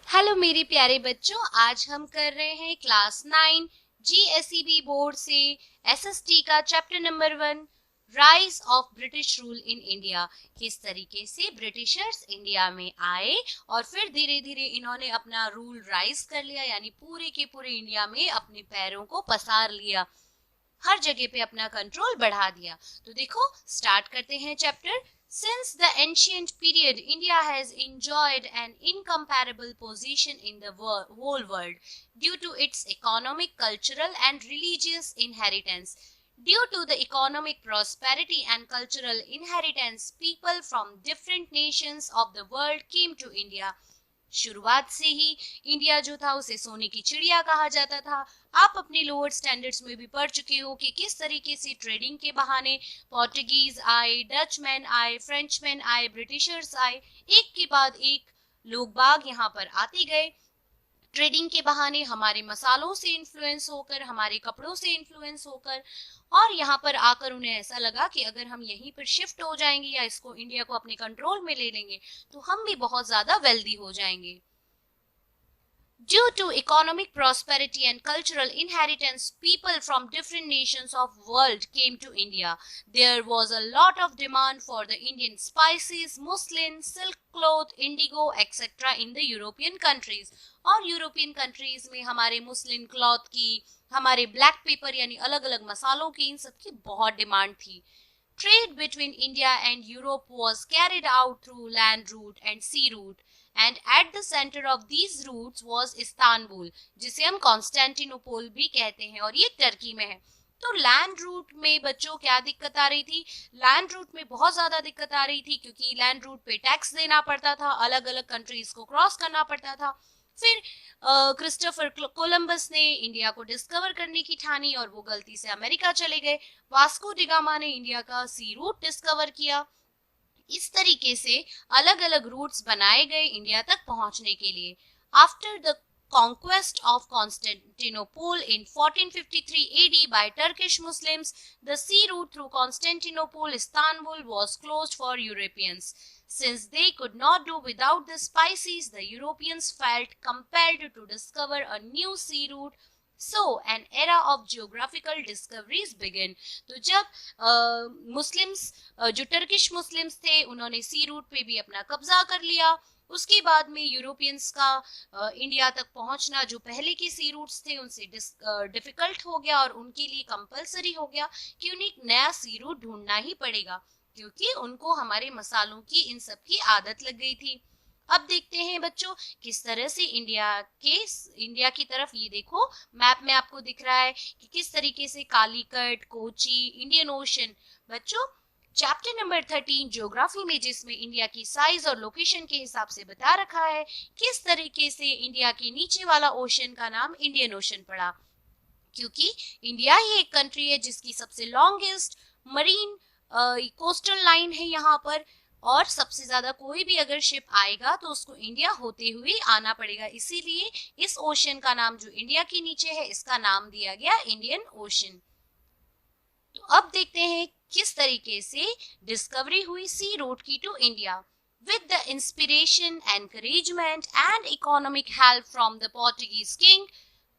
Hello मेरे प्यारे बच्चों, आज हम कर रहे हैं क्लास 9 जीएसईबी बोर्ड से एसएसटी का chapter number 1 rise of British rule in India. किस तरीके से ब्रिटिशर्स इंडिया में आए और फिर धीरे धीरे इन्होंने अपना रूल राइज कर लिया, यानी पूरे के पूरे इंडिया में अपने पैरों को पसार लिया, हर जगह पे अपना कंट्रोल बढ़ा दिया। तो देखो स्टार्ट करते हैं chapter. Since the ancient period, India has enjoyed an incomparable position in the whole world due to its economic, cultural, and religious inheritance. Due to the economic prosperity and cultural inheritance, people from different nations of the world came to India. शुरुआत से ही India जो था उसे सोने की चिड़िया कहा जाता था। आप अपने लोअर स्टैंडर्ड्स में भी पढ़ चुके हो कि किस तरीके से ट्रेडिंग के बहाने पोर्टुगीज आए, डचमैन आए, फ्रेंचमैन आए, ब्रिटिशर्स आए, एक के बाद एक लोग बाग यहाँ पर आते गए। ट्रेडिंग के बहाने हमारे मसालों से इन्फ्लुएंस होकर, हमारे कपड़ों से इन्फ्लुएंस होकर, और यहाँ पर आकर उन्हें ऐसा लगा कि अगर हम यहीं पर शिफ्ट हो जाएंगे या इसको इंडिया को अपने कंट्रोल में ले लेंगे तो हम भी बहुत ज्यादा वेल्दी हो जाएंगे। Due to economic prosperity and cultural inheritance, people from different nations of world came to India. There was a lot of demand for the Indian spices, muslin, silk cloth, indigo, etc. in the European countries. और European countries में हमारे muslin cloth की, हमारे black pepper यानी अलग अलग मसालों की, इन सब की बहुत डिमांड थी। Trade between India and Europe was carried out through land route and sea route. And at the center of these routes was Istanbul, जिसे हम कॉन्स्टेंटिनोपोल भी कहते हैं, और ये टर्की में है। तो लैंड रूट में बच्चों क्या दिक्कत आ रही थी? लैंड रूट में बहुत ज्यादा दिक्कत आ रही थी, क्योंकि लैंड रूट पे टैक्स देना पड़ता था, अलग अलग कंट्रीज को क्रॉस करना पड़ता था। फिर क्रिस्टोफर कोलंबस ने इंडिया को डिस्कवर करने की ठानी और वो गलती से अमेरिका चले गए। वास्को डी गामा ने इंडिया का सी रूट डिस्कवर किया। इस तरीके से अलग अलग रूट्स बनाए गए इंडिया तक पहुंचने के लिए। After the conquest of Constantinople in 1453 AD by Turkish Muslims, the sea route through Constantinople, Istanbul was closed for Europeans. Since they could not do without the spices, the Europeans felt compelled to discover a new sea route. So an era of geographical discoveries began. तो जब Muslims जो Turkish Muslims थे उन्होंने सी root पे भी अपना कब्जा कर लिया, उसके बाद में यूरोपियंस का इंडिया तक पहुंचना जो पहले के सी रूट्स थे उनसे डिफिकल्ट हो गया, और उनके लिए कंपलसरी हो गया कि उन्हें एक नया सी रूट ढूंढना ही पड़ेगा, क्योंकि उनको हमारे मसालों की, इन सब की आदत लग गई थी। अब देखते हैं बच्चों किस तरह से इंडिया की तरफ, ये देखो मैप में आपको दिख रहा है कि किस तरीके से कालीकट, कोची, इंडियन ओशन। बच्चों चैप्टर नंबर 13 ज्योग्राफी में, जिसमें इंडिया की साइज और लोकेशन के हिसाब से बता रखा है किस तरीके से इंडिया के नीचे वाला ओशन का नाम इंडियन ओशन पड़ा, क्योंकि इंडिया ही एक कंट्री है जिसकी सबसे लॉन्गेस्ट मरीन कोस्टल लाइन है यहाँ पर, और सबसे ज्यादा कोई भी अगर शिप आएगा तो उसको इंडिया होते हुए आना पड़ेगा। इसीलिए इस ओशन का नाम जो इंडिया के नीचे है इसका नाम दिया गया इंडियन ओशन। तो अब देखते हैं किस तरीके से डिस्कवरी हुई सी रूट की to India. With the inspiration, encouragement and economic help from the Portuguese king,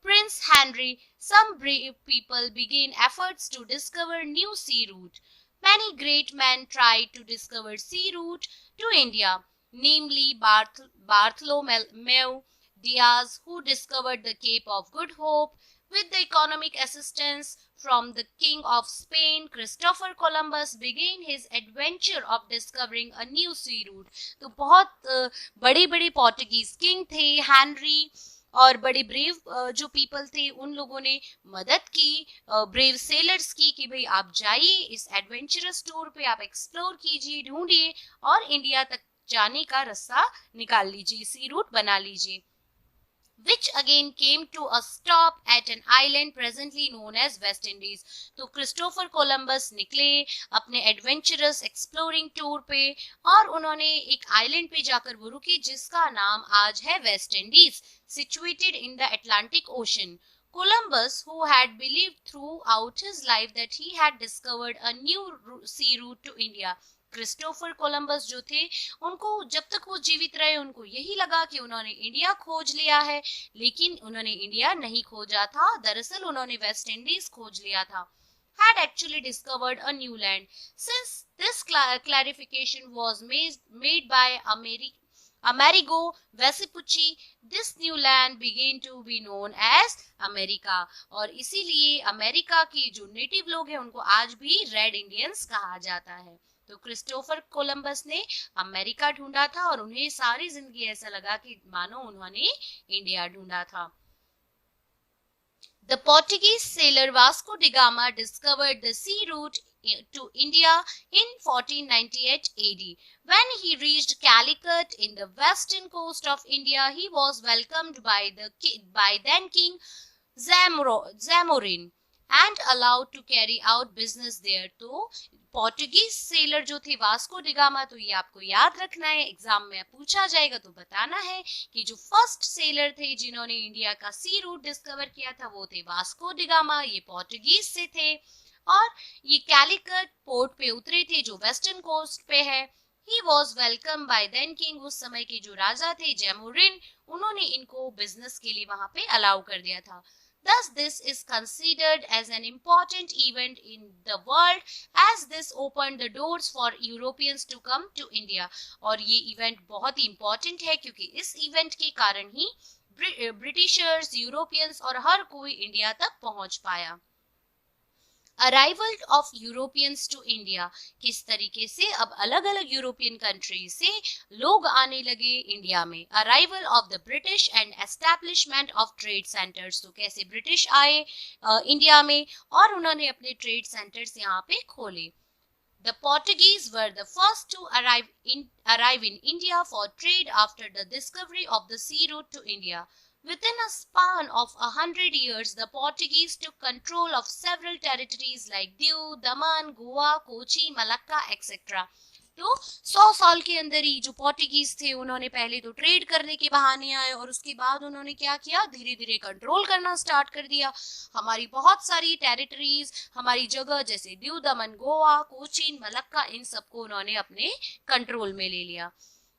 Prince Henry, some brave people began efforts to discover new sea route. Many great men tried to discover sea route to India, namely Bartholomew Diaz, who discovered the Cape of Good Hope. With the economic assistance from the King of Spain, Christopher Columbus began his adventure of discovering a new sea route. तो बहुत बड़े बड़े Portuguese king थे, Henry, और बड़े brave जो people थे उन लोगों ने मदद की, ब्रेव सेलर्स की, कि भाई आप जाइए इस एडवेंचरस टूर पे, आप एक्सप्लोर कीजिए, ढूंढिए और इंडिया तक जाने का रास्ता निकाल लीजिए, सी रूट बना लीजिए। which again came to a stop at an island presently known as West Indies. तो क्रिस्टोफर कोलंबस निकले अपने एडवेंचरस एक्सप्लोरिंग टूर पे, और उन्होंने एक आइलैंड पे जाकर वो रुके जिसका नाम आज है West Indies, situated in the Atlantic Ocean. Columbus, who had believed throughout his life that he had discovered a new sea route to India, Christopher Columbus जो थे, उनको जब तक वो जीवित रहे उनको यही लगा कि उन्होंने इंडिया खोज लिया है, लेकिन उन्होंने इंडिया नहीं खोजा था। दरअसल उन्होंने वेस्ट इंडीज खोज लिया था। Had actually discovered a new land. Since this clarification was made by Amerigo Vespucci, this new land began to be known as America. और इसीलिए अमेरिका की जो नेटिव लोग हैं उनको आज भी रेड इंडियंस कहा जाता है। तो क्रिस्टोफर कोलंबस ने अमेरिका ढूंढा था और उन्हें सारी जिंदगी ऐसा लगा कि मानो उन्होंने इंडिया ढूंढा था। The Portuguese sailor Vasco da Gama discovered the sea route to India in 1498 AD. When he reached Calicut in the western coast of India, he was welcomed by then King Zamorin and allowed to carry out business there. तो Portuguese seller जो थे Vasco D gamma, तो ये आपको याद रखना है, exam में पूछा जाएगा तो बताना है कि जो फर्स्ट सेलर थे जिन्होंने इंडिया का सी रूट डिस्कवर किया था वो थे वास्को डी गामा। ये पोर्टुगीज से थे और ये कैलिकट पोर्ट पे उतरे थे जो वेस्टर्न कोस्ट पे है। He was welcome by then king, उस समय के जो राजा थे जैमोरिन, उन्होंने इनको बिजनेस के लिए वहां पे अलाउ कर दिया था। Thus, this is considered as an important event in the world as this opened the doors for Europeans to come to India. और ये इवेंट बहुत ही important है क्योंकि इस इवेंट के कारण ही ब्रिटिशर्स, यूरोपियंस और हर कोई इंडिया तक पहुंच पाया। Arrival of Europeans to India, किस तरीके से अब अलग अलग यूरोपियन कंट्रीज से लोग आने लगे इंडिया में। Arrival of the British and establishment of trade centres, तो कैसे ब्रिटिश आए इंडिया में और उन्होंने अपने ट्रेड सेंटर्स यहाँ पे खोले। The Portuguese were the first to arrive in India for trade after the discovery of the sea route to India. Within a span of 100 years, the Portuguese took control of several territories like Diu, Daman, Goa, Kochi, Malacca, etc. तो 100 साल के अंदर ही जो Portuguese थे उन्होंने पहले तो trade करने के बहाने आए और उसके बाद उन्होंने क्या किया, धीरे धीरे कंट्रोल करना स्टार्ट कर दिया। हमारी बहुत सारी टेरिटरीज, हमारी जगह जैसे दीव, दमन, गोवा, कोचीन, मलक्का, इन सबको उन्होंने अपने कंट्रोल में ले लिया।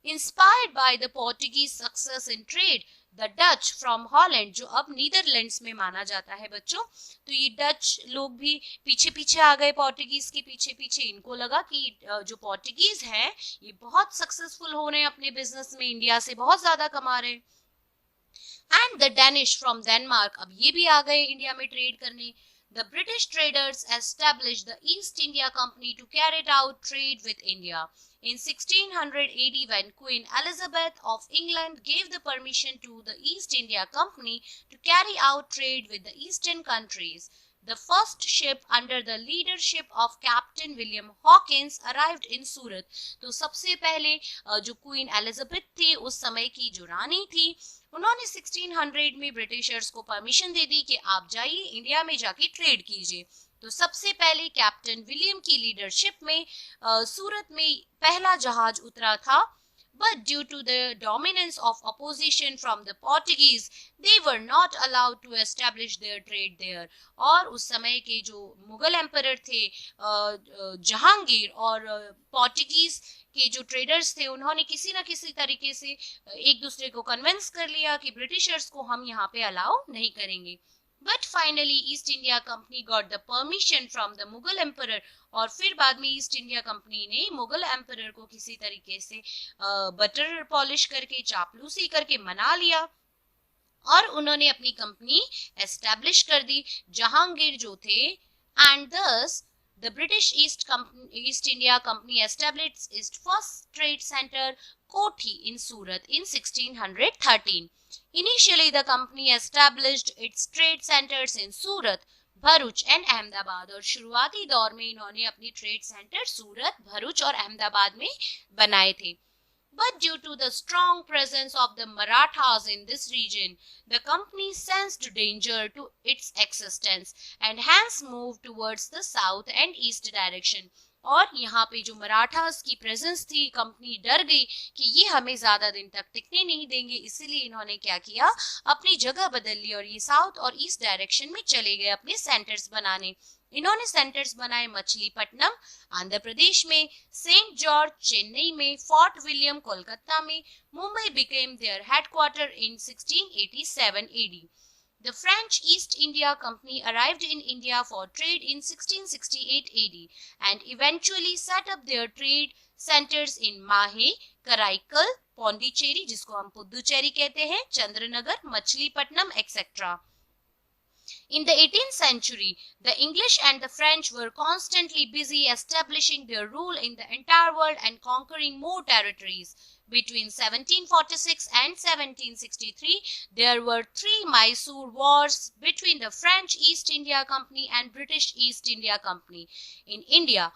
Inspired by the Portuguese success in trade, the Dutch from Holland, जो अब नीदरलैंड्स में माना जाता है बच्चों, तो ये डच लोग भी पीछे पीछे आ गए पोर्टुगीज के पीछे पीछे। इनको लगा कि जो पोर्टुगीज हैं ये बहुत सक्सेसफुल हो रहे हैं अपने बिजनेस में, इंडिया से बहुत ज्यादा कमा रहे हैं। And the Danish from Denmark, अब ये भी आ गए इंडिया में ट्रेड करने। The British traders established the East India Company to carry out trade with India. In 1600 AD, when Queen Elizabeth of England gave the permission to the East India Company to carry out trade with the eastern countries, the first ship under the leadership of Captain William Hawkins arrived in Surat. तो सबसे पहले जो queen Elizabeth थी उस समय की जो रानी थी, उन्होंने 1600 में ब्रिटिशर्स को परमिशन दे दी कि आप जाइए इंडिया में जाके ट्रेड कीजिए। तो सबसे पहले कैप्टन विलियम की लीडरशिप में सूरत में पहला जहाज उतरा था। But due to the dominance of opposition from the Portuguese, they were not allowed to establish their trade there. और उस समय के जो मुगल एम्परर थे जहांगीर और पोर्टुगीज के जो ट्रेडर्स थे, उन्होंने किसी न किसी तरीके से एक दूसरे को कन्विंस कर लिया कि ब्रिटिशर्स को हम यहाँ पे अलाउ नहीं करेंगे। But finally East India Company got the permission from the Mughal Emperor, और फिर बाद में ईस्ट इंडिया कंपनी ने मुगल एम्परर को किसी तरीके से बटर पॉलिश करके, चापलूसी करके मना लिया और उन्होंने अपनी कंपनी एस्टैब्लिश कर दी। जहांगीर जो थे, and thus the British East India Company established its first trade center, Kothi, in Surat in 1613. Initially, the company established its trade centers in Surat, Bharuch and Ahmedabad, और शुरुआती दौर में इन्होंने अपनी ट्रेड सेंटर सूरत, भरूच और अहमदाबाद में बनाए थे। But due to the strong presence of the Marathas in this region, the company sensed danger to its existence and hence moved towards the south and east direction. और यहाँ पे जो मराठास की प्रेजेंस थी, कंपनी डर गई कि ये हमें ज्यादा दिन तक टिकने नहीं देंगे, इसीलिए इन्होंने क्या किया, अपनी जगह बदल ली और ये साउथ और ईस्ट डायरेक्शन में चले गए अपने सेंटर्स बनाने। इन्होंने सेंटर्स बनाए मछलीपट्टनम आंध्र प्रदेश में, सेंट जॉर्ज चेन्नई में, फोर्ट विलियम कोलकाता में। Mumbai became their headquarter in 1687 AD. The French East India Company arrived in India for trade in 1668 AD and eventually set up their trade centers in Mahe, Karaikal, Pondicherry, जिसको हम पुदुचेरी कहते हैं, Chandranagar, Machilipatnam, etc. In the 18th century, the English and the French were constantly busy establishing their rule in the entire world and conquering more territories. Between 1746 and 1763, there were three Mysore wars between the French East India Company and British East India Company in India,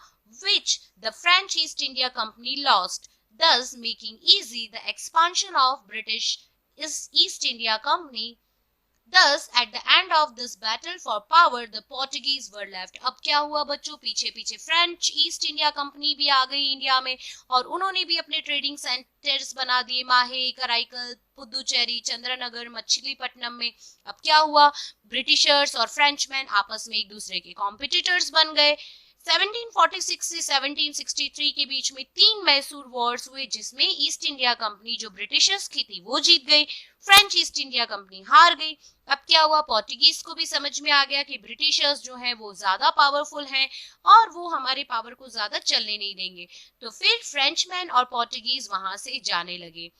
which the French East India Company lost, thus making easy the expansion of British East India Company. Thus, at the end of this battle for power, the Portuguese were left. अब क्या हुआ बच्चों, पीछे पीछे French east India company भी आ गई India में और उन्होंने भी अपने ट्रेडिंग सेंटर्स बना दिए माहे, कराईकल, पुदुचेरी, चंद्रनगर, मछलीपट्टनम में। अब क्या हुआ, ब्रिटिशर्स और फ्रेंचमैन आपस में एक दूसरे के कॉम्पिटिटर्स बन गए। 1746 से 1763 के बीच में 3 मैसूर वॉर्स हुए, जिसमें ईस्ट इंडिया कंपनी जो ब्रिटिशर्स की थी वो जीत गई, फ्रेंच ईस्ट इंडिया कंपनी हार गई। अब क्या हुआ, पोर्टुगीज को भी समझ में आ गया कि ब्रिटिशर्स जो हैं वो ज्यादा पावरफुल हैं और वो हमारे पावर को ज्यादा चलने नहीं देंगे, तो फिर फ्रेंचमैन और पोर्टुगीज वहां से जाने लगे।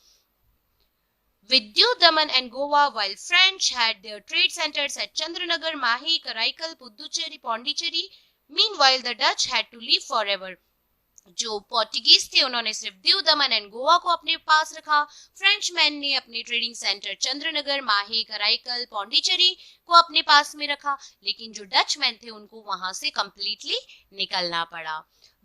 With Diu Daman and Goa, while French had their trade centers at Chandranagar, Mahi, Karaikal, Puducherry, Pondicherry, meanwhile the Dutch had to leave forever. जो पोर्टुगीज थे उन्होंने सिर्फ दीव दमन एंड गोवा को अपने पास रखा, फ्रेंचमैन ने अपने ट्रेडिंग सेंटर चंद्रनगर, माहे, कराईकल, पौंडीचेरी को अपने पास में रखा, लेकिन जो डचमैन थे उनको वहां से कंप्लीटली निकलना पड़ा।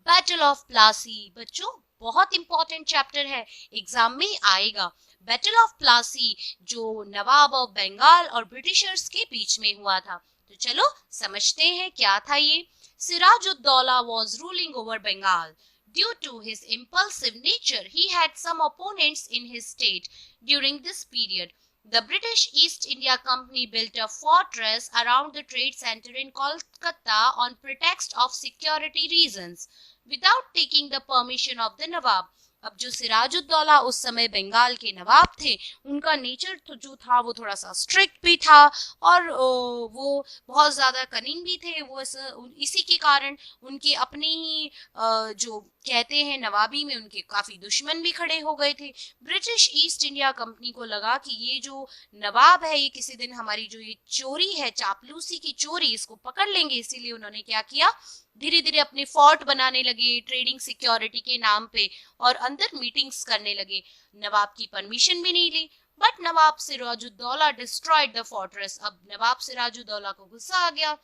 बैटल ऑफ प्लासी बच्चों बहुत इंपॉर्टेंट चैप्टर है, एग्जाम में आएगा। बैटल ऑफ प्लासी जो नवाब ऑफ बंगाल और ब्रिटिशर्स के बीच में हुआ था, तो चलो समझते हैं क्या था ये। Siraj-ud-Daulah was ruling over Bengal. Due to his impulsive nature, he had some opponents in his state. During this period, the British East India Company built a fortress around the trade center in Kolkata on pretext of security reasons, without taking the permission of the Nawab. अब जो सिराजुद्दौला उस समय बंगाल के नवाब थे, उनका nature तो जो था वो थोड़ा सा स्ट्रिक्ट भी था और वो बहुत ज़्यादा कनिंग भी थे। वो इसी के कारण उनके अपने ही जो कहते हैं नवाबी में उनके काफ़ी दुश्मन भी खड़े हो गए थे। ब्रिटिश ईस्ट इंडिया कंपनी को लगा कि ये जो नवाब है ये किसी दिन हमारी जो ये चोरी है, चापलूसी की चोरी, इसको पकड़ लेंगे, इसीलिए उन्होंने क्या किया, धीरे धीरे अपने फोर्ट बनाने लगे ट्रेडिंग सिक्योरिटी के नाम पे और अंदर मीटिंग्स करने लगे। नवाब की परमिशन भी नहीं ली, but Nawab Sirajuddaula destroyed the fortress. अब नवाब सिराजुद्दौला को गुस्सा आ गया,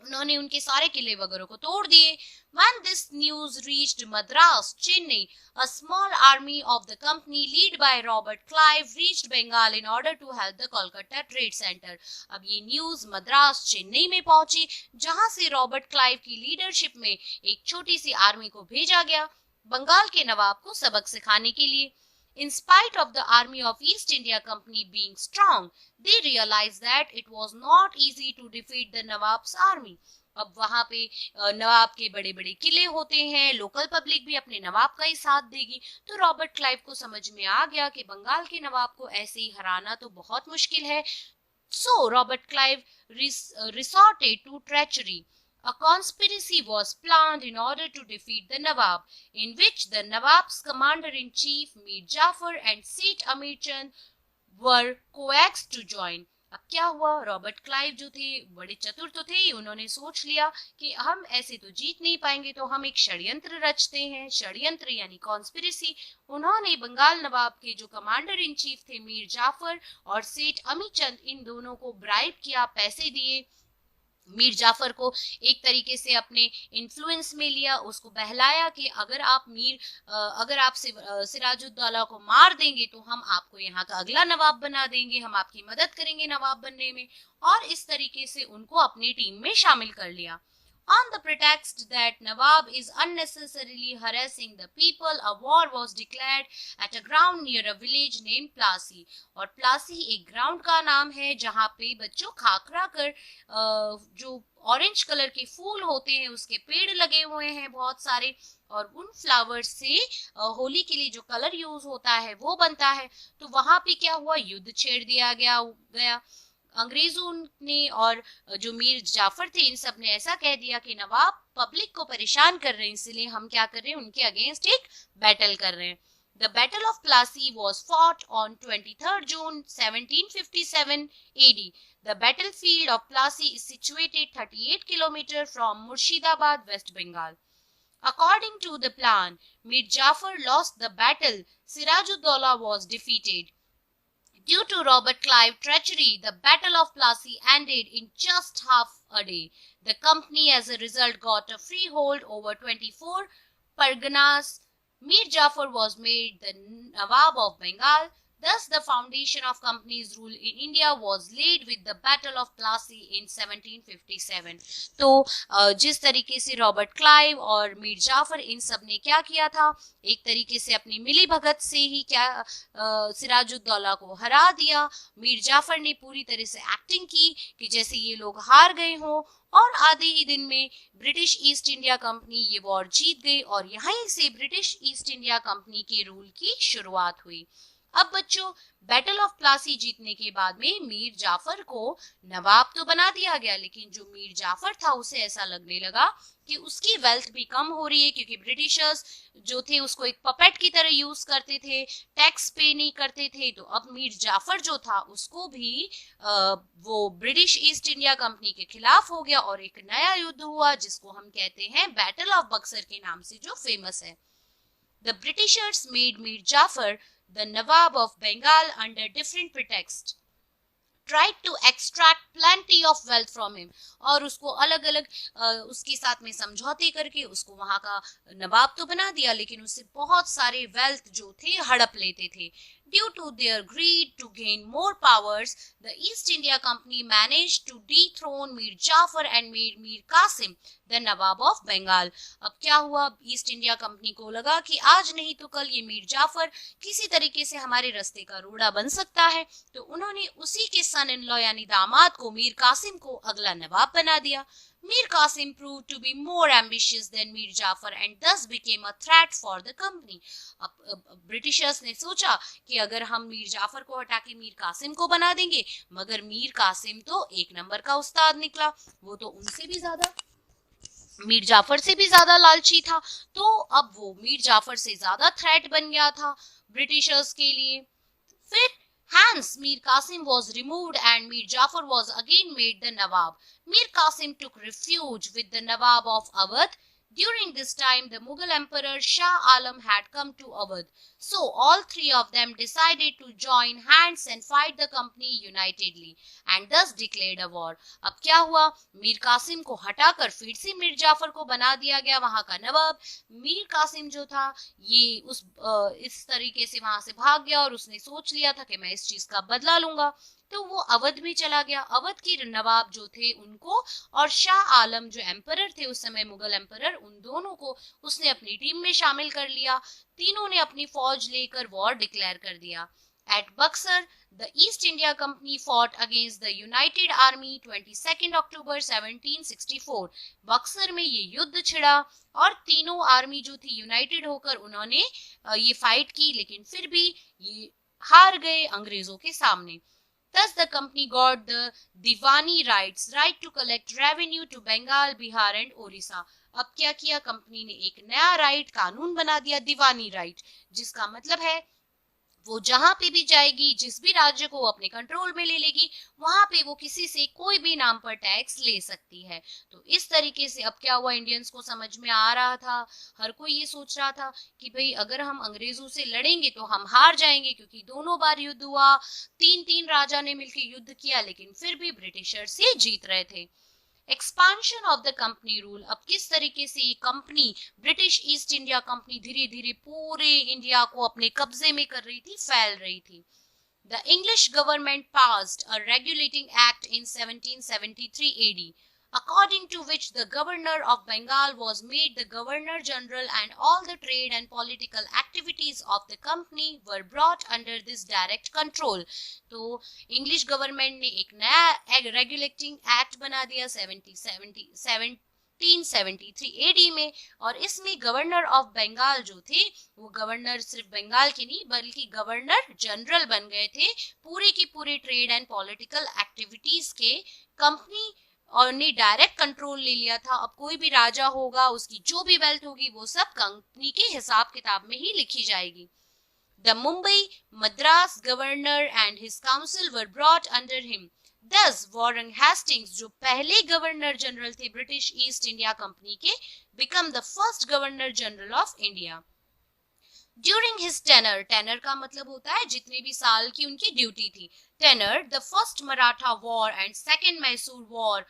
उन्होंने उनके सारे किले वगैरह को तोड़ दिए। When this news reached Madras, Chennai, a small army of the company led by Robert Clive reached Bengal in order to help the Kolkata Trade Center. अब ये न्यूज मद्रास चेन्नई में पहुंची, जहां से रॉबर्ट क्लाइव की लीडरशिप में एक छोटी सी आर्मी को भेजा गया बंगाल के नवाब को सबक सिखाने के लिए। In spite of the army of East India Company being strong, they realized that it was not easy to defeat the Nawab's army. अब वहां पे नवाब के बड़े बड़े किले होते हैं, लोकल पब्लिक भी अपने नवाब का ही साथ देगी, तो रॉबर्ट क्लाइव को समझ में आ गया कि बंगाल के नवाब को ऐसे ही हराना तो बहुत मुश्किल है। So Robert Clive resorted to treachery. A conspiracy was planned in order to defeat the Nawab, in which the Nawab's commander-in-chief Mir Jafar and Seth Amir Chand were coaxed to join. अब क्या हुआ, Robert Clive जो थे बड़े चतुर तो थे, उन्होंने सोच लिया कि हम ऐसे तो जीत नहीं पाएंगे, तो हम एक षड्यंत्र रचते हैं। षड्यंत्र यानी कॉन्स्पिरेसी। उन्होंने बंगाल नवाब के जो कमांडर इन चीफ थे मीर जाफर और सेठ अमी चंद, इन दोनों को ब्राइब किया, पैसे दिए। मीर जाफर को एक तरीके से अपने इन्फ्लुएंस में लिया, उसको बहलाया कि अगर आप सिराजुद्दौला को मार देंगे तो हम आपको यहाँ का अगला नवाब बना देंगे, हम आपकी मदद करेंगे नवाब बनने में, और इस तरीके से उनको अपनी टीम में शामिल कर लिया। On the pretext that Nawab is unnecessarily harassing the people, a war was declared at a ground near a village named Plasi. और प्लासी एक ग्राउंड का नाम है जहाँ पे बच्चों खाकरा कर जो ऑरेंज कलर के फूल होते हैं उसके पेड़ लगे हुए हैं बहुत सारे, और उन फ्लावर्स से होली के लिए जो कलर यूज होता है वो बनता है। तो वहां पे क्या हुआ, युद्ध छेड़ दिया गया। अंग्रेजों ने और जो मीर जाफर थे इन सब ने ऐसा कह दिया कि नवाब पब्लिक को परेशान कर रहे हैं, इसलिए हम क्या कर रहे हैं, उनके अगेंस्ट एक बैटल कर रहे हैं। The Battle of Plassey was fought on 23rd June 1757 AD. The battlefield of Plassey is situated 38 km from Murshidabad, West Bengal. According to the plan, Mir Jafar lost the battle. Sirajud-Dowlah was defeated. Due to Robert Clive's treachery, the Battle of Plassey ended in just half a day. The company, as a result, got a freehold over 24 Parganas. Mir Jafar was made the Nawab of Bengal. Thus, the foundation of company's rule in India was laid with the Battle of Plassey in 1757. तो जिस तरीके से Robert Clive और मीर जाफर इन सब ने क्या किया था, एक तरीके से अपनी मिली भगत से ही क्या सिराजुद्दौला को हरा दिया। मीर जाफर ने पूरी तरह से एक्टिंग की कि जैसे ये लोग हार गए हों, और आधे ही दिन में ब्रिटिश ईस्ट इंडिया कंपनी ये वॉर जीत गई और यहीं से ब्रिटिश ईस्ट इंडिया कंपनी के रूल की शुरुआत हुई। अब बच्चों, बैटल ऑफ प्लासी जीतने के बाद में मीर जाफर को नवाब तो बना दिया गया, लेकिन जो मीर जाफर था उसे ऐसा लगने लगा कि उसकी वेल्थ भी कम हो रही है, क्योंकि ब्रिटिशर्स जो थे उसको एक पपेट की तरह यूज करते थे, टैक्स पे नहीं करते थे। तो अब मीर जाफर जो था उसको भी वो ब्रिटिश ईस्ट इंडिया कंपनी के खिलाफ हो गया और एक नया युद्ध हुआ जिसको हम कहते हैं बैटल ऑफ बक्सर के नाम से जो फेमस है। The Britishers made Mir Jafar the Nawab of Bengal under different pretext, tried to extract plenty of wealth from him, और उसको अलग अलग उसके साथ में समझौते करके उसको वहां का नवाब तो बना दिया, लेकिन उससे बहुत सारे वेल्थ जो थे हड़प लेते थे। Due to their greed to gain more powers, the East India Company managed to dethrone Mir Jafar and made Mir Qasim the Nawab of Bengal. अब क्या हुआ, ईस्ट इंडिया कंपनी को लगा कि आज नहीं तो कल ये मीर जाफर किसी तरीके से हमारे रास्ते का रोड़ा बन सकता है, तो उन्होंने उसी के सन इन लॉ यानी दामाद को मीर कासिम को अगला नवाब बना दिया। Mir Qasim proved to be more ambitious than Mir Jafar and thus became a threat for the company. अब ब्रिटिशर्स ने सोचा कि अगर हम मीर जाफर को हटा के मीर कासिम को बना देंगे, मगर मीर कासिम तो एक नंबर का उस्ताद निकला, वो तो उनसे भी ज्यादा मीर जाफर से भी ज्यादा लालची था, तो अब वो मीर जाफर से ज्यादा थ्रेट बन गया था ब्रिटिशर्स के लिए। फिर hence Mir Qasim was removed and Mir Jafar was again made the Nawab. Mir Qasim took refuge with the Nawab of Awadh. During this time, the Mughal Emperor Shah Alam had come to Awadh. So, all three of them decided to join hands and fight the company unitedly and thus declared a war. अब क्या हुआ, मीर कासिम को हटाकर फिर से मीर जाफर को बना दिया गया वहां का नवाब। मीर कासिम जो था ये इस तरीके से वहां से भाग गया और उसने सोच लिया था कि मैं इस चीज का बदला लूंगा, तो वो अवध में चला गया। अवध के नवाब जो थे उनको और शाह आलम जो एम्परर थे उस समय मुगल एम्परर, उन दोनों को उसने अपनी टीम में शामिल कर लिया। तीनों ने अपनी फौज लेकर वॉर डिक्लेयर कर दिया। At Buxar, the East India Company fought against the United Army 22 October 1764. Buxar में ये युद्ध छिड़ा और तीनों आर्मी जो थी यूनाइटेड होकर उन्होंने ये फाइट की, लेकिन फिर भी ये हार गए अंग्रेजों के सामने। Thus, the company got the Diwani rights, right to collect revenue to Bengal, Bihar and Orissa. अब क्या किया, कंपनी ने एक नया राइट कानून बना दिया, दीवानी राइट, जिसका मतलब है वो जहां पे भी जाएगी, जिस भी राज्य को अपने कंट्रोल में ले लेगी, वहां पे वो किसी से कोई भी नाम पर टैक्स ले सकती है। तो इस तरीके से अब क्या हुआ, इंडियंस को समझ में आ रहा था, हर कोई ये सोच रहा था कि भाई अगर हम अंग्रेजों से लड़ेंगे तो हम हार जाएंगे, क्योंकि दोनों बार युद्ध हुआ, तीन राजा ने मिलकर युद्ध किया, लेकिन फिर भी ब्रिटिशर से जीत रहे थे। Expansion of the company rule, अब किस तरीके से ये company British east India company धीरे धीरे पूरे इंडिया को अपने कब्जे में कर रही थी, फैल रही थी। The English government passed a regulating act in 1773 AD. according to which the governor of Bengal was made the governor general and all the trade and political activities of the company were brought under this direct control. तो English government ने एक नया regulating act बना दिया 1773 AD में, और इसमें governor of Bengal जो थे वो गवर्नर सिर्फ बंगाल के नहीं बल्कि गवर्नर जनरल बन गए थे पूरे की पूरे ट्रेड एंड पॉलिटिकल एक्टिविटीज के। कंपनी और ने डायरेक्ट कंट्रोल ले लिया था। अब कोई भी राजा होगा उसकी जो भी वेल्थ होगी वो सब कंपनी के हिसाब किताब में ही लिखी जाएगी। The Mumbai Madras governor and his council were brought under him. Thus Warren Hastings जो पहले गवर्नर जनरल थे ब्रिटिश ईस्ट इंडिया कंपनी के become the first governor general of India. During his tenure का मतलब होता है जितने भी साल की उनकी ड्यूटी थी। Tenure, the first Maratha war and second Mysore war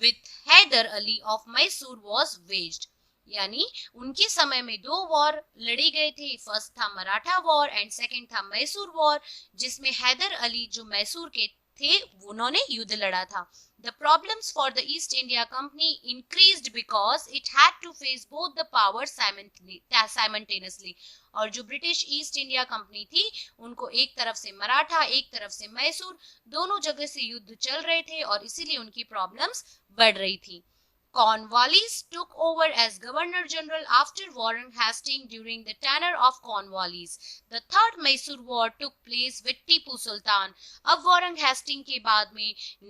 with Hyder Ali of Mysore was waged. यानी उनके समय में दो वॉर लड़ी गए थे। फर्स्ट था मराठा वॉर एंड सेकंड था मैसूर वॉर, जिसमें हैदर अली जो मैसूर के थे उन्होंने युद्ध लड़ा था। The problems for the East India Company increased because it had to face both the powers simultaneously. और जो ब्रिटिश ईस्ट इंडिया कंपनी थी उनको एक तरफ से मराठा एक तरफ से मैसूर दोनों जगह से युद्ध चल रहे थे और इसीलिए उनकी प्रॉब्लम्स बढ़ रही थी। Cornwallis took over as Governor General after Warren Hastings during the tenure of Cornwallis. The third Mysore War took place with Tipu Sultan. अब Warren Hastings के बाद में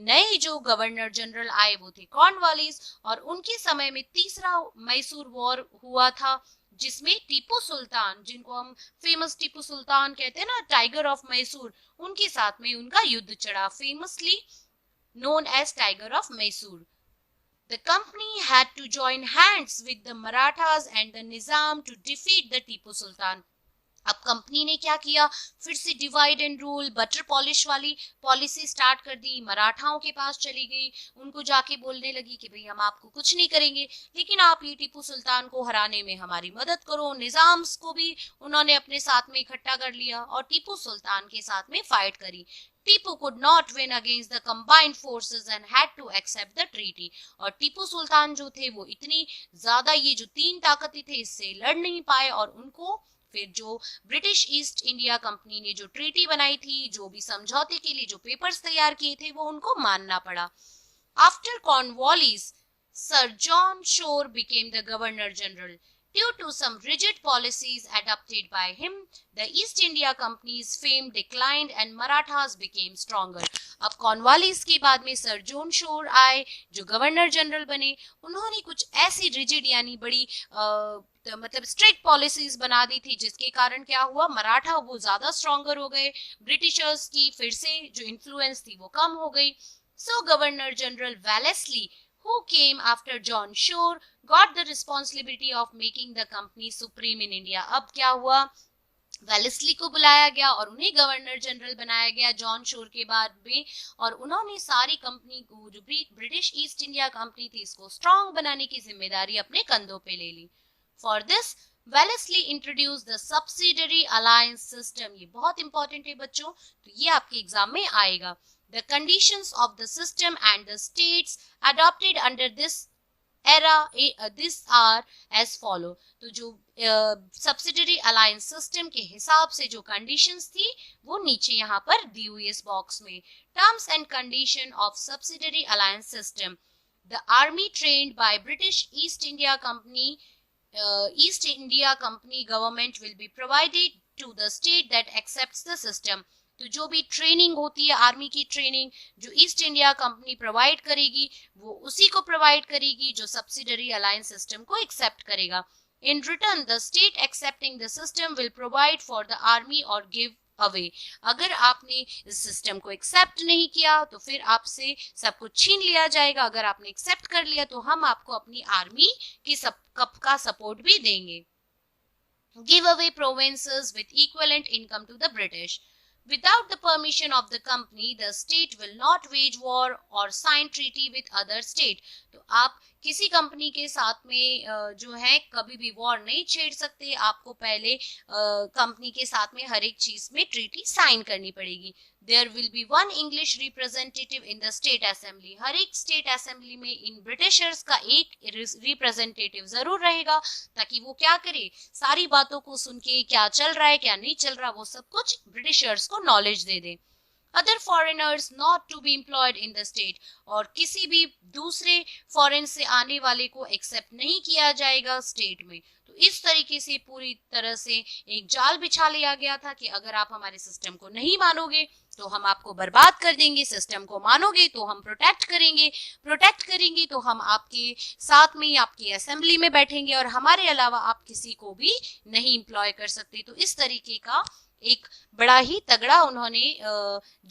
नए जो गवर्नर जनरल आए वो थे कॉर्नवालिस और उनके समय में तीसरा मैसूर वॉर हुआ था जिसमें टीपू सुल्तान, जिनको हम फेमस टीपू सुल्तान कहते हैं ना, टाइगर ऑफ मैसूर, उनके साथ में उनका युद्ध चढ़ा, famously known as Tiger of Mysore. The company had to join hands with the Marathas and the Nizam to defeat the Tipu Sultan. अब कंपनी ने क्या किया, फिर से divide and rule butter polish वाली पॉलिसी स्टार्ट कर दी। मराठाओं के पास चली गई, उनको जाके बोलने लगी कि भाई हम आपको कुछ नहीं करेंगे लेकिन आप ये टीपू सुल्तान को हराने में हमारी मदद करो। निजाम्स को भी उन्होंने अपने साथ में इकट्ठा कर लिया और टीपू सुल्तान के साथ में फाइट करी। Tipu could not win against the combined forces and had to accept the treaty. और टीपू सुल्तान जो थे वो इतनी ज्यादा ये जो तीन ताकतें थे इससे लड़ नहीं पाए और उनको फिर जो ब्रिटिश ईस्ट इंडिया कंपनी ने जो ट्रीटी बनाई थी, जो भी समझौते के लिए जो पेपर्स तैयार किए थे वो उनको मानना पड़ा। After Cornwallis sir John Shore became the governor general. Due to some rigid policies adopted by him, the East India Company's fame declined and Marathas became stronger. अब कॉर्नवालिस के बाद में सर जॉन शोर आए जो governor general बने। उन्होंने कुछ ऐसी रिजिड यानी बड़ी मतलब स्ट्रिक्ट पॉलिसीज बना दी थी जिसके कारण क्या हुआ, मराठा वो ज्यादा स्ट्रॉन्गर हो गए, ब्रिटिशर्स की फिर से जो इन्फ्लुएंस थी वो कम हो गई। So governor general Wellesley who came after John Shore got the responsibility of making the company supreme in India. अब क्या हुआ, वेलेस्ली को बुलाया गया और उन्हें गवर्नर जनरल बनाया गया जॉन शोर के बाद में, और उन्होंने सारी कंपनी को जो ब्रिटिश ईस्ट इंडिया कंपनी थी इसको स्ट्रॉन्ग बनाने की जिम्मेदारी अपने कंधों पे ले ली। For this Wellesley introduce the subsidiary alliance system. ये बहुत इंपॉर्टेंट है बच्चों, तो ये आपके एग्जाम में आएगा। The conditions of the system and the states adopted under this era this are as follow. तो जो सब्सिडरी अलायंस सिस्टम के हिसाब से जो कंडीशंस थी वो नीचे यहाँ पर दी हुई इस बॉक्स में। Terms and condition of subsidiary alliance system. The army trained by British East India Company government will be provided to the state that accepts the system. तो जो भी ट्रेनिंग होती है आर्मी की ट्रेनिंग जो ईस्ट इंडिया कंपनी प्रोवाइड करेगी वो उसी को प्रोवाइड करेगी जो सब्सिडरी अलायंस सिस्टम को एक्सेप्ट करेगा। In return the state accepting the system will provide for the army और गिव अवे। अगर आपने इस सिस्टम को एक्सेप्ट नहीं किया तो फिर आपसे सब कुछ छीन लिया जाएगा, अगर आपने एक्सेप्ट कर लिया तो हम आपको अपनी आर्मी की का सपोर्ट भी देंगे। Give away provinces with equivalent income to the British. Without the permission of the company, the state will not wage war or sign treaty with other state. तो आप किसी कंपनी के साथ में जो है कभी भी वॉर नहीं छेड़ सकते, आपको पहले कंपनी के साथ में हर एक चीज में ट्रीटी साइन करनी पड़ेगी। There will be one English representative in the state assembly. हर एक स्टेट असेंबली में इन ब्रिटिशर्स का एक रिप्रेजेंटेटिव जरूर रहेगा, ताकि वो क्या करे, सारी बातों को सुन के क्या चल रहा है क्या नहीं चल रहा वो सब कुछ ब्रिटिशर्स को नॉलेज दे दे। Other foreigners not to be employed in the state, और किसी भी दूसरे फॉरेन से आने वाले को एक्सेप्ट नहीं किया जाएगा स्टेट में। तो इस तरीके से पूरी तरह से एक जाल बिछा लिया गया था कि अगर आप हमारे सिस्टम को नहीं मानोगे तो हम आपको बर्बाद कर देंगे, सिस्टम को मानोगे तो हम प्रोटेक्ट करेंगे तो हम आपके साथ में आपकी असेंबली में बैठेंगे और हमारे अलावा आप किसी को भी नहीं एम्प्लॉय कर सकते। तो इस तरीके का एक बड़ा ही तगड़ा उन्होंने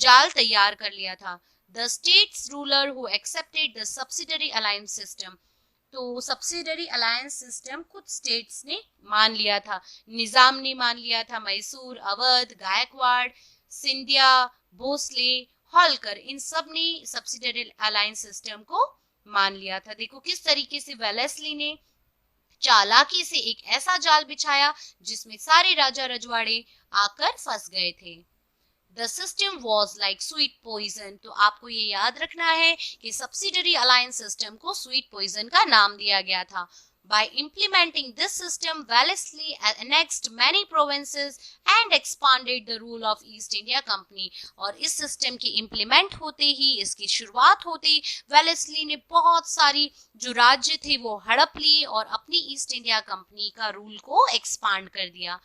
जाल तैयार कर लिया था। The states ruler who accepted the subsidiary alliance system, तो सब्सिडरी अलायंस सिस्टम कुछ स्टेट्स ने मान लिया था। निजाम ने मान लिया था, मैसूर, अवध, गायकवाड़, सिंधिया, भोसले, होलकर, इन सब ने सब्सिडरी अलायंस सिस्टम को मान लिया था। देखो किस तरीके से वेलेस्ली ने चालाकी से एक ऐसा जाल बिछाया जिसमें सारे राजा रजवाड़े आकर फंस गए थे। The system was like sweet poison, तो आपको ये याद रखना है कि सब्सिडरी अलायंस सिस्टम को स्वीट पॉइजन का नाम दिया गया था। By implementing this system, Wellesley annexed many provinces and expanded the rule of East India Company। और इस सिस्टम की इम्प्लीमेंट होते ही, इसकी शुरुआत होते ही वेलेस्ली ने बहुत सारी जो राज्य थे वो हड़प लिए और अपनी ईस्ट इंडिया कंपनी का रूल को एक्सपांड कर दिया।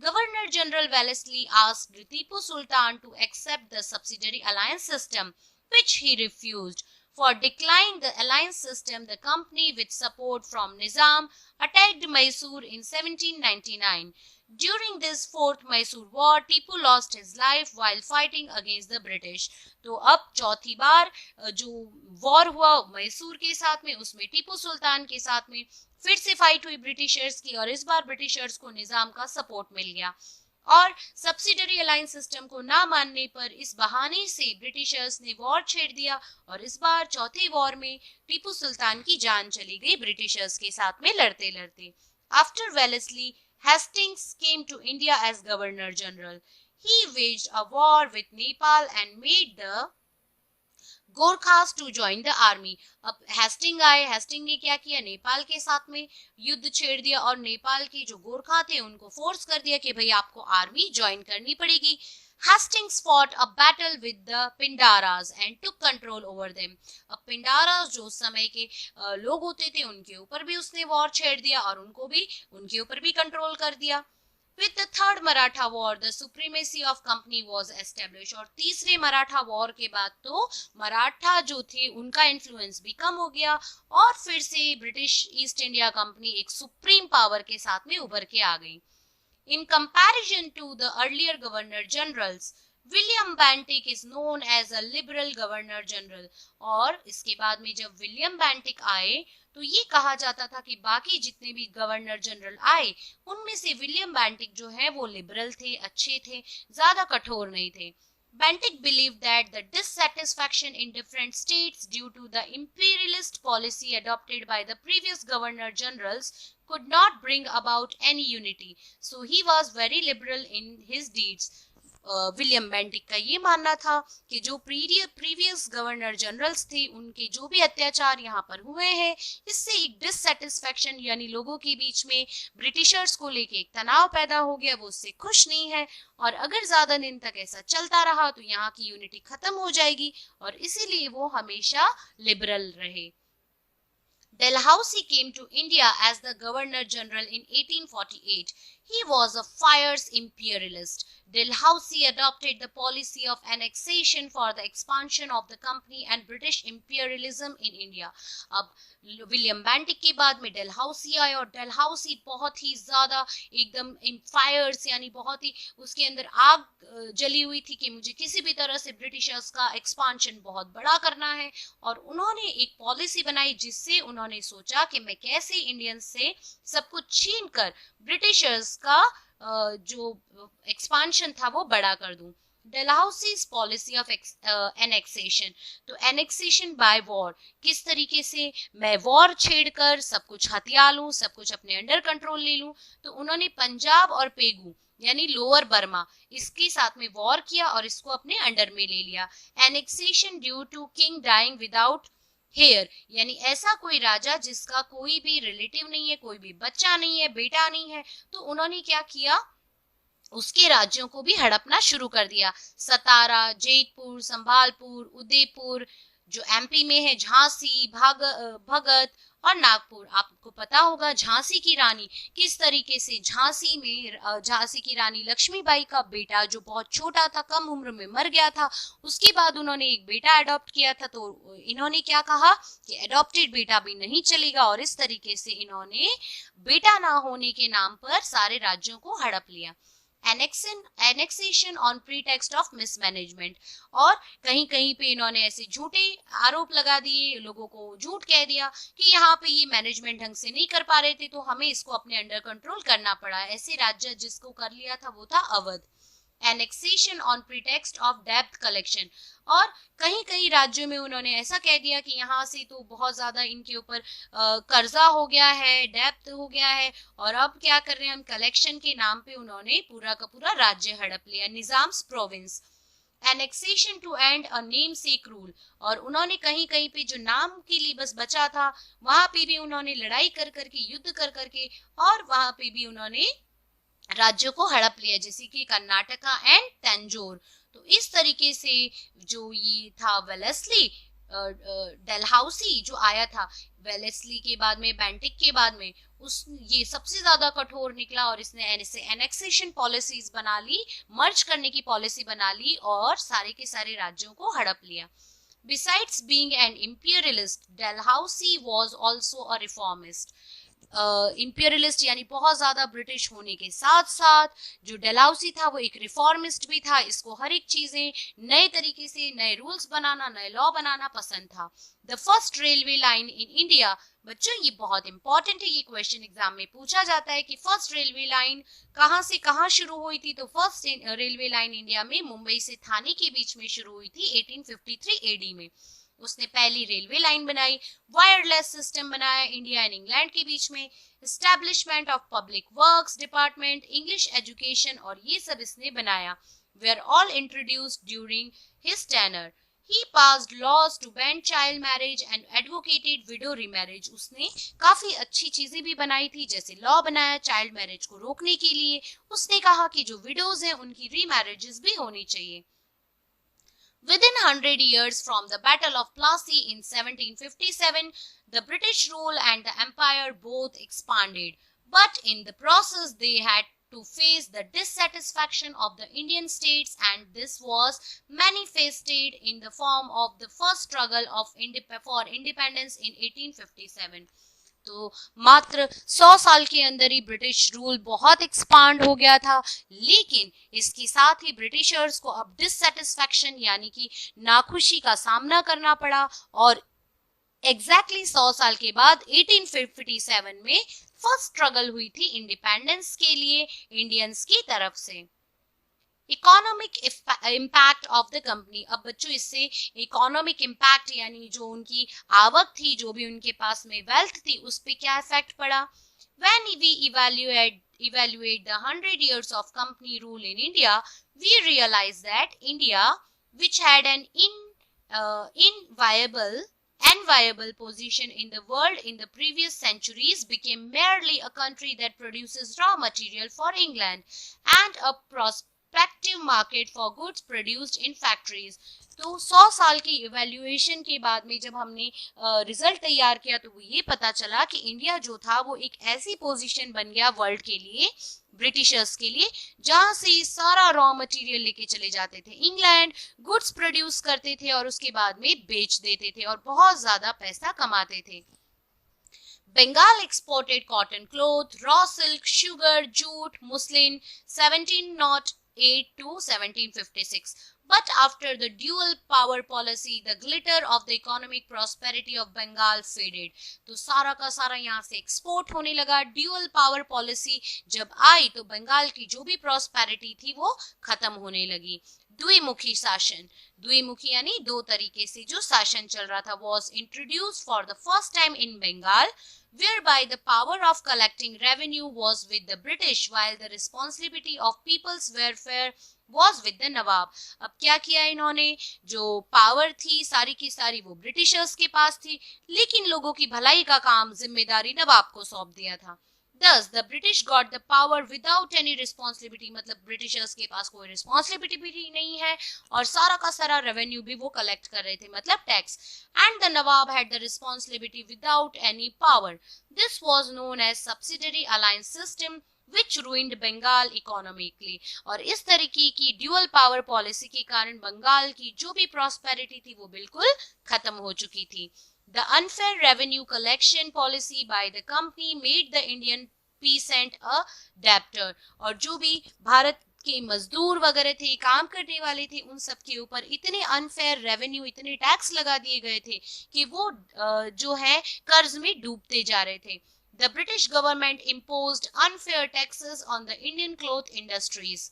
Governor General Wellesley asked Tipu Sultan to accept the subsidiary alliance system, which he refused. For declining the alliance system, the company, with support from Nizam, attacked Mysore in 1799. During this fourth Mysore war, Tipu lost his life while fighting against the British. तो अब चौथी बार जो war हुआ मैसूर के साथ में, उसमें टीपू सुल्तान के साथ में फिर से फाइट हुई ब्रिटिशर्स की, और इस बार ब्रिटिशर्स को निजाम का सपोर्ट मिल गया। और सब्सिडरी अलायंस सिस्टम को ना मानने पर इस बहाने से ब्रिटिशर्स ने वॉर छेड़ दिया, और इस बार चौथे वॉर में टीपू सुल्तान की जान चली गई ब्रिटिशर्स के साथ में लड़ते लड़ते। After Wellesley, Hastings came to India as Governor General. He waged a war with Nepal and made the Gorkhas to join the army. अब हेस्टिंग आए, हेस्टिंग ने क्या किया, नेपाल के साथ में युद्ध छेड़ दिया और नेपाल के जो गोरखा थे उनको फोर्स कर दिया कि भाई आपको आर्मी ज्वाइन करनी पड़ेगी। Hastings fought a battle with the Pindaras and took control over them। अब पिंडारास जो उस समय के लोग होते थे उनके ऊपर भी उसने वॉर छेड़ दिया और उनके ऊपर भी कंट्रोल कर दिया। With the third Maratha War, the supremacy of company was established। और तीसरे मराठा वॉर के बाद तो मराठा जो थे उनका इन्फ्लुएंस भी कम हो गया और फिर से ब्रिटिश ईस्ट इंडिया कंपनी एक सुप्रीम पावर के साथ में उभर के आ गई। In comparison to the earlier governor generals, William Bentinck is known as a liberal governor general। और इसके बाद में जब विलियम बेंटिक आए तो ये कहा जाता था कि बाकी जितने भी गवर्नर जनरल आए उनमें से विलियम बेंटिक जो है वो लिबरल थे, अच्छे थे, ज्यादा कठोर नहीं थे। Bentinck believed that the dissatisfaction in different states due to the imperialist policy adopted by the previous governor generals could not bring about any unity, so he was very liberal in his deeds। William Bentinck का ये मानना था कि जो previous governor generals थे उनके जो भी अत्याचार यहाँ पर हुए हैं, इससे एक डिससेटिस्फैक्शन यानी लोगों के बीच में ब्रिटिशर्स को लेके एक तनाव पैदा हो गया, वो उससे खुश नहीं है और अगर ज्यादा दिन तक ऐसा चलता रहा तो यहाँ की यूनिटी खत्म हो जाएगी और इसीलिए वो हमेशा लिबरल रहे। Dalhousie came to India as the Governor General in 1848. He was a fierce imperialist. Dalhousie adopted the policy of annexation for the expansion of the company and British imperialism in India। अब William Bentinck के बाद में Dalhousie आए और Dalhousie बहुत ही ज्यादा एकदम Fyers यानी बहुत ही उसके अंदर आग जली हुई थी कि मुझे किसी भी तरह से ब्रिटिशर्स का एक्सपांशन बहुत बड़ा करना है और उन्होंने एक पॉलिसी बनाई जिससे उन्होंने सोचा कि मैं कैसे इंडियंस से सब कुछ छीन कर ब्रिटिशर्स का जो एक्सपांशन था वो बड़ा कर दूं। Dalhousie's policy of annexation, तो annexation by war, किस तरीके से मैं वॉर छेड़कर सब कुछ हथिया लूं, सब कुछ अपने अंडर कंट्रोल ले लूं, तो उन्होंने पंजाब और पेगू यानी लोअर बर्मा, इसके साथ में वॉर किया और इसको अपने अंडर में ले लिया। Annexation due to king dying without heir, यानी ऐसा कोई राजा जिसका कोई भी रिलेटिव नहीं है, कोई भी बच्चा नहीं है, बेटा नहीं है, तो उन्होंने क्या किया, उसके राज्यों को भी हड़पना शुरू कर दिया। सतारा, जेतपुर, संभालपुर, उदयपुर, जो एमपी में है झांसी, भगत और नागपुर। आपको पता होगा झांसी की रानी किस तरीके से, झांसी की रानी लक्ष्मीबाई का बेटा जो बहुत छोटा था, कम उम्र में मर गया था, उसके बाद उन्होंने एक बेटा अडॉप्ट किया था, तो इन्होंने क्या कहा कि अडॉप्टेड बेटा भी नहीं चलेगा, और इस तरीके से इन्होंने बेटा ना होने के नाम पर सारे राज्यों को हड़प लिया। Annexation on pretext of mismanagement, और कहीं कहीं पे इन्होंने ऐसे झूठे आरोप लगा दिए, लोगों को झूठ कह दिया कि यहाँ पे ये मैनेजमेंट ढंग से नहीं कर पा रहे थे, तो हमें इसको अपने अंडर कंट्रोल करना पड़ा। ऐसे राज्य जिसको कर लिया था वो था Awadh. Annexation on pretext of डेब्ट कलेक्शन, और कहीं कहीं राज्यों में उन्होंने ऐसा कह दिया कि यहाँ से तो बहुत ज्यादा इनके ऊपर कर्जा हो गया है, डेब्ट हो गया है, और अब क्या कर रहे हैं हम, कलेक्शन के नाम पे उन्होंने पूरा का पूरा राज्य हड़प लिया, Nizam's province. Annexation to end a namesake rule, और उन्होंने कहीं कहीं पे जो नाम के लिए बस बचा था वहां पे भी उन्होंने लड़ाई कर करके, युद्ध कर करके, और वहां पे भी उन्होंने राज्यों को हड़प लिया, जैसे कि कर्नाटका एंड तंजौर। तो इस तरीके से जो ये था वेलेस्ली डेलहाउसी जो आया था, वेलेस्ली के बाद में, बेंटिक के बाद में, उस ये सबसे ज्यादा कठोर निकला, और इसने एनेक्सेशन पॉलिसीज बना ली, मर्ज करने की पॉलिसी बना ली, और सारे के सारे राज्यों को हड़प लिया। Besides being an imperialist, Dalhousie was also a reformist. Imperialist यानी बहुत ज्यादा ब्रिटिश होने के साथ साथ जो डेलाउसी था वो एक रिफॉर्मिस्ट भी था। इसको हर एक चीजें नए तरीके से, नए रूल्स बनाना, नए लॉ बनाना पसंद था। The first railway line in India, बच्चों ये बहुत इंपॉर्टेंट है, ये क्वेश्चन एग्जाम में पूछा जाता है कि फर्स्ट रेलवे लाइन कहाँ से कहाँ शुरू हुई थी। तो फर्स्ट रेलवे लाइन इंडिया में मुंबई से थाने के बीच में शुरू हुई थी 1853 एडी में। उसने पहली रेलवे लाइन बनाई, वायरलेस सिस्टम बनाया इंडिया एंड इंग्लैंड के बीच में, establishment of public works department, English education, और ये सब इसने बनाया। Were all introduced during his tenure. He passed laws to ban child marriage and advocated widow remarriage. उसने काफी अच्छी चीजें भी बनाई थी, जैसे लॉ बनाया चाइल्ड मैरिज को रोकने के लिए। उसने कहा कि जो विडोज हैं उनकी रीमैरिजेस भी होनी चाहिए। Within 100 years from the Battle of Plassey in 1757, the British rule and the empire both expanded, but in the process they had to face the dissatisfaction of the Indian states, and this was manifested in the form of the first struggle of for independence in 1857. तो मात्र 100 साल के अंदर ही British rule बहुत expand हो गया था, लेकिन इसके साथ ही ब्रिटिशर्स को अब डिससेटिस्फैक्शन यानी कि नाखुशी का सामना करना पड़ा, और एग्जैक्टली 100 साल के बाद 1857 में फर्स्ट स्ट्रगल हुई थी इंडिपेंडेंस के लिए इंडियंस की तरफ से। Economic impact of the company. अब बच्चों इससे इकोनॉमिक इम्पैक्ट यानी जो उनकी आवक थी, जो भी उनके पास में वेल्थ थी, उस पे क्या इफेक्ट पड़ा। When we evaluate the 100 years of company rule in India, we realize that India, which had an enviable position in the world in the previous centuries, became merely a country that produces raw material for England and a prospective market for goods produced in factories. तो 100 साल की evaluation के बाद में जब हमने result तैयार किया तो वो ये पता चला कि इंडिया जो था वो एक ऐसी पोजीशन बन गया वर्ल्ड के लिए, ब्रिटिशर्स के लिए, जहां से सारा रॉ मटेरियल लेके चले जाते थे इंग्लैंड, गुड्स प्रोड्यूस करते थे और उसके बाद में बेच देते थे और बहुत ज्यादा पैसा कमाते थे। Bengal exported cotton cloth, raw silk, sugar, jute, muslin 1708 to 1756. But after the dual power policy, the glitter of the economic prosperity of Bengal faded. तो सारा का सारा यहाँ से एक्सपोर्ट होने लगा। ड्यूअल पावर पॉलिसी जब आई तो बंगाल की जो भी प्रॉस्पेरिटी थी वो खत्म होने लगी। द्विमुखी शासन, द्विमुखी यानी दो तरीके से जो शासन चल रहा था, was introduced for the first time in Bengal whereby the power of collecting revenue was with the British while the responsibility of people's welfare was with the नवाब। अब क्या किया इन्होंने, जो पावर थी सारी की सारी वो ब्रिटिशर्स के पास थी, लेकिन लोगों की भलाई का काम जिम्मेदारी नवाब को सौंप दिया था। Thus, the British got the power without any responsibility, मतलब ब्रिटिशर्स के पास कोई रिस्पॉन्सिबिलिटी भी नहीं है और सारा का सारा रेवेन्यू भी वो कलेक्ट कर रहे थे, मतलब tax. And the Nawab had the responsibility without any power. This was known as subsidiary alliance system which ruined Bengal economically। और इस तरीके की ड्यूअल पावर पॉलिसी के कारण बंगाल की जो भी प्रॉस्पेरिटी थी वो बिल्कुल खत्म हो चुकी थी। The unfair revenue collection policy by the company made the Indian peasant a debtor। और जो भी भारत के मजदूर वगैरह थे, काम करने वाले थे, उन सब के ऊपर इतने अनफेयर रेवेन्यू, इतने टैक्स लगा दिए गए थे कि वो जो है कर्ज में डूबते जा रहे थे। The British government imposed unfair taxes on the Indian cloth industries.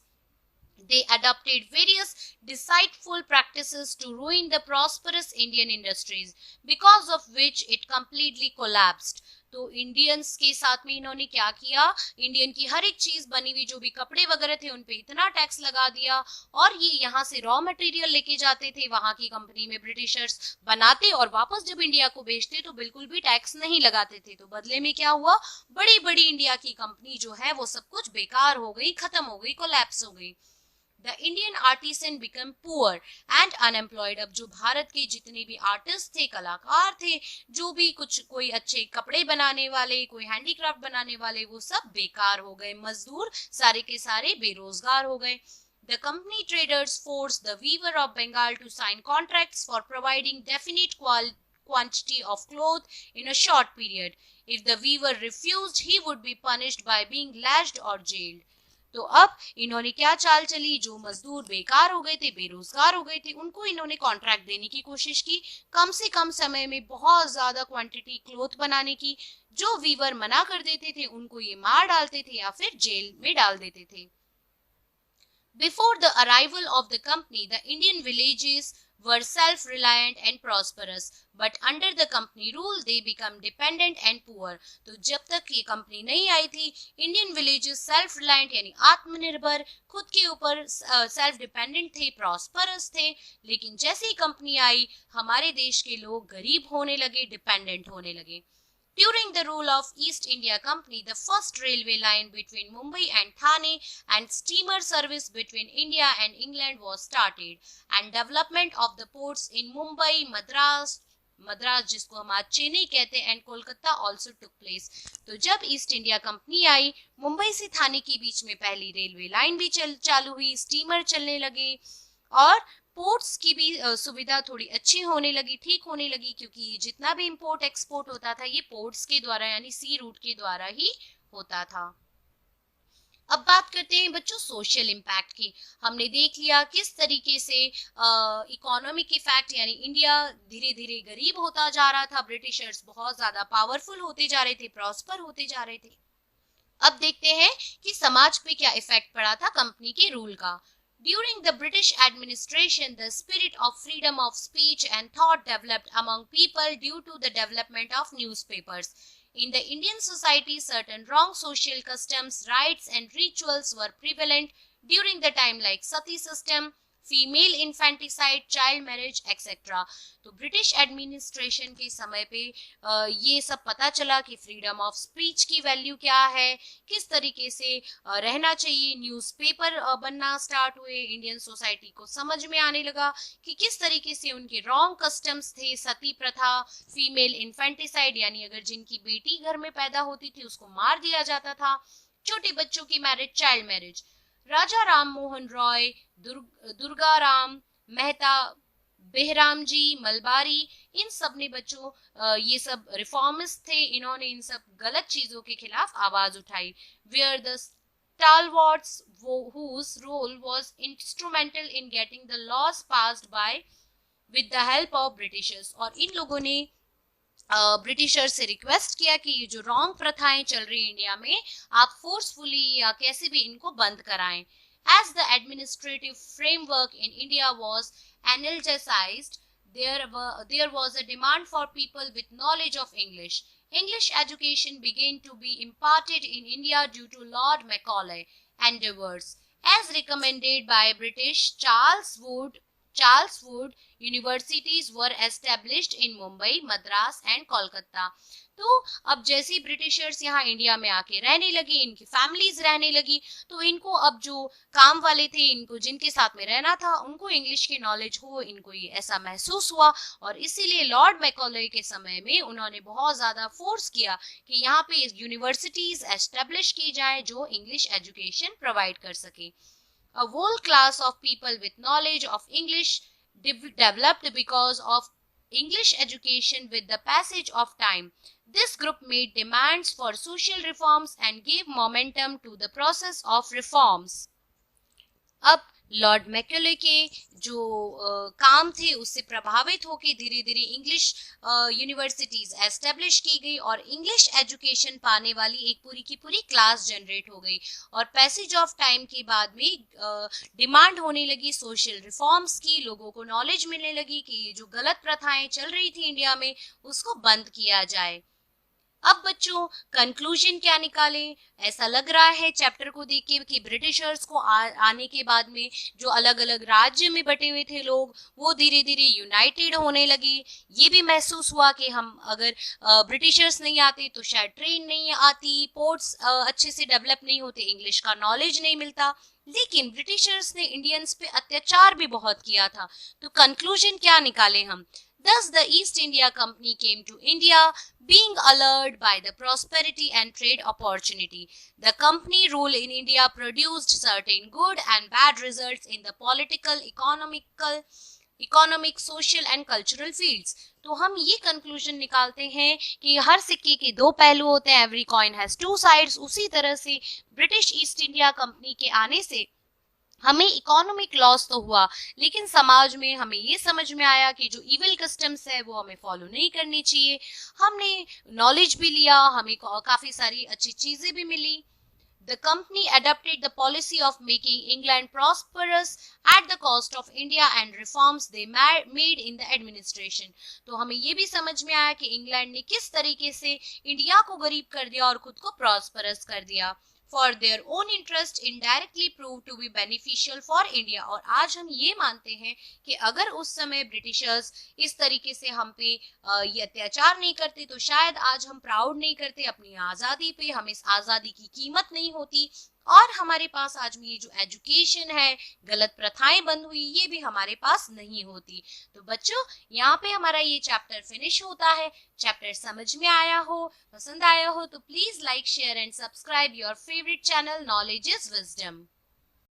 They adopted various deceitful practices to ruin the prosperous Indian industries, because of which it completely collapsed। तो इंडियंस के साथ में इन्होंने क्या किया, इंडियन की हर एक चीज बनी हुई जो भी कपड़े वगैरह थे उन पे इतना टैक्स लगा दिया, और ये यहाँ से रॉ मटेरियल लेके जाते थे, वहां की कंपनी में ब्रिटिशर्स बनाते और वापस जब इंडिया को बेचते तो बिल्कुल भी टैक्स नहीं लगाते थे। तो बदले में क्या हुआ, बड़ी बड़ी इंडिया की कंपनी जो है वो सब कुछ बेकार हो गई, खत्म हो गई, कोलैप्स हो गई। The Indian artisan became poor and unemployed। अब जो भारत के जितने भी आर्टिस्ट थे, कलाकार थे, जो भी कुछ कोई अच्छे कपड़े बनाने वाले, कोई हैंडीक्राफ्ट बनाने वाले, वो सब बेकार हो गए, मजदूर सारे के सारे बेरोजगार हो गए। The company traders forced the weaver of Bengal to sign contracts for providing definite quantity of cloth in a short period। If the weaver refused, he would be punished by being lashed or jailed। तो अब इन्होंने क्या चाल चली, जो मजदूर बेकार हो गए थे, बेरोजगार हो गए थे, उनको इन्होंने कॉन्ट्रैक्ट देने की कोशिश की, कम से कम समय में बहुत ज्यादा क्वांटिटी क्लोथ बनाने की। जो वीवर मना कर देते थे उनको ये मार डालते थे या फिर जेल में डाल देते थे। Before the arrival of the company, the Indian villages were self-reliant and prosperous, but under the company rule they become dependent and poor। तो जब तक ये कंपनी नहीं आई थी, इंडियन विलेजेस सेल्फ रिलायंट यानी आत्मनिर्भर, खुद के ऊपर सेल्फ डिपेंडेंट थे, प्रॉस्परस थे, लेकिन जैसे ही कंपनी आई हमारे देश के लोग गरीब होने लगे, डिपेंडेंट होने लगे। During the rule of East India Company, the first railway line between Mumbai and Thane and steamer service between India and England was started, and development of the ports in Mumbai, Madras जिसको हम आज चेन्नई कहते हैं, and Kolkata also took place. तो जब east India company आई, मुंबई से थाने के बीच में पहली रेलवे लाइन भी चालू हुई, स्टीमर चलने लगे और पोर्ट्स की भी सुविधा थोड़ी अच्छी होने लगी, ठीक होने लगी, क्योंकि जितना भी इंपोर्ट एक्सपोर्ट होता था ये पोर्ट्स के द्वारा यानी सी रूट के द्वारा ही होता था। अब बात करते हैं बच्चों सोशल इम्पैक्ट की। हमने देख लिया किस तरीके से इकोनॉमिक इफेक्ट यानी इंडिया धीरे धीरे गरीब होता जा रहा था, ब्रिटिशर्स बहुत ज्यादा पावरफुल होते जा रहे थे, प्रॉस्पर होते जा रहे थे। अब देखते हैं कि समाज पे क्या इफेक्ट पड़ा था कंपनी के रूल का। During the British administration, the spirit of freedom of speech and thought developed among people due to the development of newspapers. In the Indian society, certain wrong social customs, rites and rituals were prevalent during the time like sati system, female infanticide, child marriage etcetera. तो British administration के समय पे ये सब पता चला कि freedom of speech की वैल्यू क्या है, किस तरीके से रहना चाहिए, न्यूज़पेपर बनना स्टार्ट हुए, इंडियन सोसाइटी को समझ में आने लगा कि किस तरीके से उनके रॉन्ग कस्टम्स थे, सती प्रथा, फीमेल इन्फेंटिसाइड यानी अगर जिनकी बेटी घर में पैदा होती थी उसको मार दिया जाता था, छोटे बच्चों की मैरिज, चाइल्ड मैरिज। राजा राम मोहन रॉय, दुर्गा राम मेहता, बेहराम जी, मलबारी, इन सब ने बच्चों ये सब रिफॉर्मिस्ट थे, इन्होंने इन सब गलत चीजों के खिलाफ आवाज उठाई। Were the stalwarts whose role was instrumental in getting the laws passed by with the help of Britishers। और इन लोगों ने ब्रिटिशर से रिक्वेस्ट किया कि ये जो रॉन्ग प्रथाएं चल रही है इंडिया में, आप फोर्सफुली या कैसे भी इनको बंद कराएं। As the administrative framework in India was analgized, there was a demand for people with knowledge of English। English education began to be imparted in India due to Lord Macaulay endeavours, as recommended by British Charles Wood. Universities were established in Mumbai, Madras and Kolkata. तो अब जैसे Britishers यहाँ India में आके रहने लगे, इनकी families रहने लगी, तो इनको अब जो काम वाले थे, इनको जिनके साथ में रहना था, उनको इंग्लिश की नॉलेज हो, इनको ये ऐसा महसूस हुआ और इसीलिए लॉर्ड मैकॉले के समय में उन्होंने बहुत ज्यादा फोर्स किया कि यहाँ पे यूनिवर्सिटीज एस्टेब्लिश की जाए जो इंग्लिश एजुकेशन प्रोवाइड कर सके. A whole class of people with knowledge of English developed because of English education with the passage of time. This group made demands for social reforms and gave momentum to the process of reforms. अब Lord Macaulay के जो काम थे उससे प्रभावित होकर धीरे धीरे इंग्लिश यूनिवर्सिटीज एस्टेब्लिश की गई और इंग्लिश एजुकेशन पाने वाली एक पूरी की पूरी क्लास जनरेट हो गई और पैसेज ऑफ टाइम के बाद में डिमांड होने लगी सोशल रिफॉर्म्स की. लोगों को नॉलेज मिलने लगी कि ये जो गलत प्रथाएं चल रही थी इंडिया में उसको बंद किया जाए. अब बच्चों कंक्लूजन क्या निकालें? ऐसा लग रहा है चैप्टर को देख के कि ब्रिटिशर्स को आने के बाद में जो अलग अलग राज्य में बटे हुए थे लोग वो धीरे धीरे यूनाइटेड होने लगे. ये भी महसूस हुआ कि हम अगर ब्रिटिशर्स नहीं आते तो शायद ट्रेन नहीं आती, पोर्ट्स अच्छे से डेवलप नहीं होते, इंग्लिश का नॉलेज नहीं मिलता. लेकिन ब्रिटिशर्स ने इंडियंस पे अत्याचार भी बहुत किया था. तो कंक्लूजन क्या निकाले हम? Thus, the East India Company came to India, being allured by the prosperity and trade opportunity. The company rule in India produced certain good and bad results in the political, economic, social and cultural fields. तो हम ये conclusion निकालते हैं कि हर सिक्के के दो पहलू होते हैं. Every coin has two sides. उसी तरह से ब्रिटिश ईस्ट इंडिया कंपनी के आने से हमें इकोनॉमिक लॉस तो हुआ, लेकिन समाज में हमें ये समझ में आया कि जो इविल कस्टम्स है वो हमें फॉलो नहीं करनी चाहिए. हमने नॉलेज भी लिया, हमें काफी सारी अच्छी चीजें भी मिली. The company adopted the policy of making England prosperous at the cost of India and reforms they made in the administration. तो हमें ये भी समझ में आया कि इंग्लैंड ने किस तरीके से इंडिया को गरीब कर दिया और खुद को प्रॉस्परस कर दिया. For their own interest indirectly proved to be beneficial for India. और आज हम ये मानते हैं कि अगर उस समय ब्रिटिशर्स इस तरीके से हम पे ये अत्याचार नहीं करते तो शायद आज हम प्राउड नहीं करते अपनी आज़ादी पे, हमें इस आज़ादी की कीमत नहीं होती और हमारे पास आज में ये जो एजुकेशन है, गलत प्रथाएं बंद हुई, ये भी हमारे पास नहीं होती. तो बच्चों यहाँ पे हमारा ये चैप्टर फिनिश होता है. चैप्टर समझ में आया हो, पसंद आया हो तो please like, share and subscribe your favourite channel knowledge is wisdom.